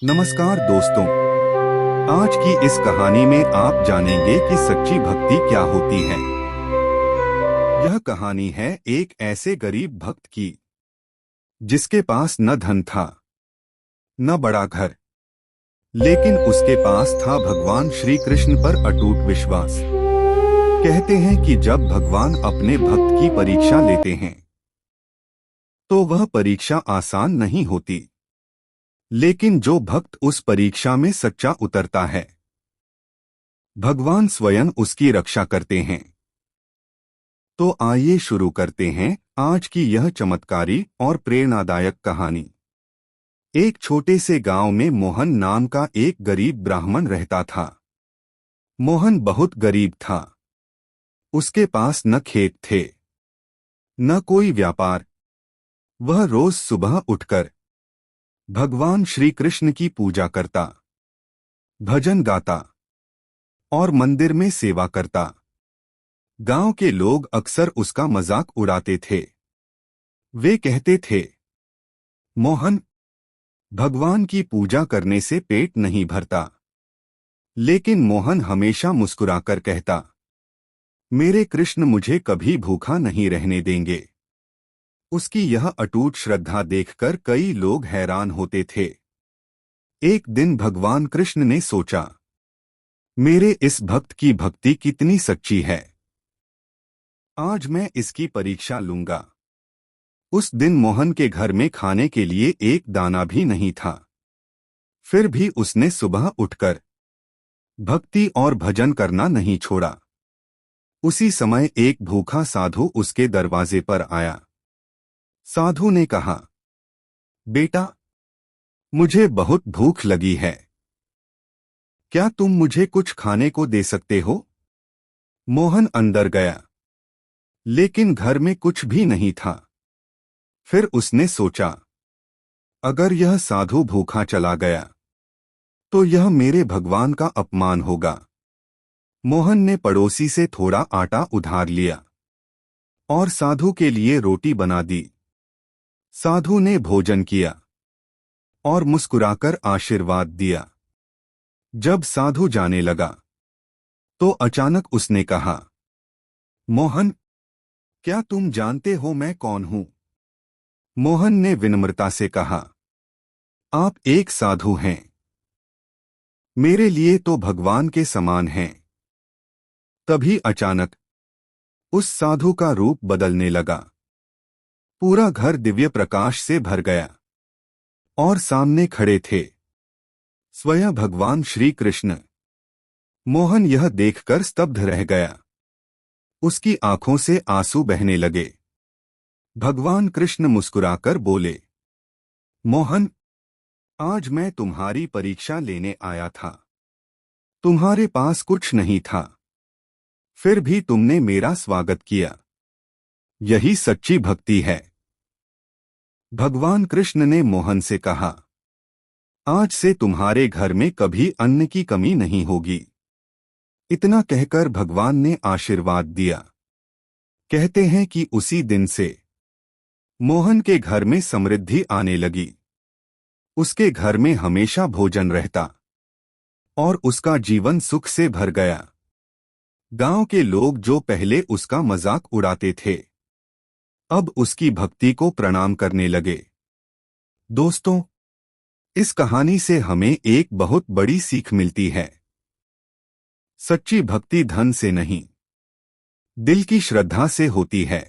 नमस्कार दोस्तों। आज की इस कहानी में आप जानेंगे कि सच्ची भक्ति क्या होती है। यह कहानी है एक ऐसे गरीब भक्त की जिसके पास न धन था न बड़ा घर, लेकिन उसके पास था भगवान श्री कृष्ण पर अटूट विश्वास। कहते हैं कि जब भगवान अपने भक्त की परीक्षा लेते हैं तो वह परीक्षा आसान नहीं होती, लेकिन जो भक्त उस परीक्षा में सच्चा उतरता है भगवान स्वयं उसकी रक्षा करते हैं। तो आइए शुरू करते हैं आज की यह चमत्कारी और प्रेरणादायक कहानी। एक छोटे से गांव में मोहन नाम का एक गरीब ब्राह्मण रहता था। मोहन बहुत गरीब था। उसके पास न खेत थे न कोई व्यापार। वह रोज सुबह उठकर भगवान श्री कृष्ण की पूजा करता, भजन गाता और मंदिर में सेवा करता। गांव के लोग अक्सर उसका मजाक उड़ाते थे। वे कहते थे, मोहन, भगवान की पूजा करने से पेट नहीं भरता। लेकिन मोहन हमेशा मुस्कुराकर कहता, मेरे कृष्ण मुझे कभी भूखा नहीं रहने देंगे। उसकी यह अटूट श्रद्धा देखकर कई लोग हैरान होते थे। एक दिन भगवान कृष्ण ने सोचा, मेरे इस भक्त की भक्ति कितनी सच्ची है। आज मैं इसकी परीक्षा लूंगा। उस दिन मोहन के घर में खाने के लिए एक दाना भी नहीं था। फिर भी उसने सुबह उठकर भक्ति और भजन करना नहीं छोड़ा। उसी समय एक भूखा साधु उसके दरवाजे पर आया। साधु ने कहा, बेटा, मुझे बहुत भूख लगी है। क्या तुम मुझे कुछ खाने को दे सकते हो? मोहन अंदर गया, लेकिन घर में कुछ भी नहीं था। फिर उसने सोचा, अगर यह साधु भूखा चला गया तो यह मेरे भगवान का अपमान होगा। मोहन ने पड़ोसी से थोड़ा आटा उधार लिया और साधु के लिए रोटी बना दी। साधु ने भोजन किया और मुस्कुराकर आशीर्वाद दिया। जब साधु जाने लगा तो अचानक उसने कहा, मोहन, क्या तुम जानते हो मैं कौन हूं? मोहन ने विनम्रता से कहा, आप एक साधु हैं। मेरे लिए तो भगवान के समान हैं। तभी अचानक उस साधु का रूप बदलने लगा। पूरा घर दिव्य प्रकाश से भर गया और सामने खड़े थे स्वयं भगवान श्री कृष्ण। मोहन यह देखकर स्तब्ध रह गया। उसकी आंखों से आंसू बहने लगे। भगवान कृष्ण मुस्कुराकर बोले, मोहन, आज मैं तुम्हारी परीक्षा लेने आया था। तुम्हारे पास कुछ नहीं था, फिर भी तुमने मेरा स्वागत किया। यही सच्ची भक्ति है। भगवान कृष्ण ने मोहन से कहा, आज से तुम्हारे घर में कभी अन्न की कमी नहीं होगी। इतना कहकर भगवान ने आशीर्वाद दिया। कहते हैं कि उसी दिन से मोहन के घर में समृद्धि आने लगी। उसके घर में हमेशा भोजन रहता और उसका जीवन सुख से भर गया। गांव के लोग जो पहले उसका मजाक उड़ाते थे, अब उसकी भक्ति को प्रणाम करने लगे। दोस्तों, इस कहानी से हमें एक बहुत बड़ी सीख मिलती है। सच्ची भक्ति धन से नहीं, दिल की श्रद्धा से होती है।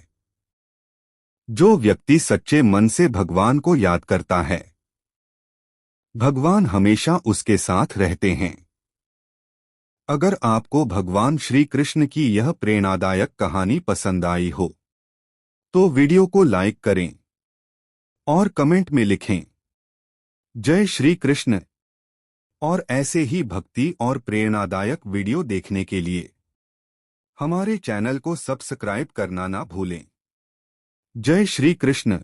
जो व्यक्ति सच्चे मन से भगवान को याद करता है, भगवान हमेशा उसके साथ रहते हैं। अगर आपको भगवान श्री कृष्ण की यह प्रेरणादायक कहानी पसंद आई हो तो वीडियो को लाइक करें और कमेंट में लिखें, जय श्री कृष्ण। और ऐसे ही भक्ति और प्रेरणादायक वीडियो देखने के लिए हमारे चैनल को सब्सक्राइब करना ना भूलें। जय श्री कृष्ण।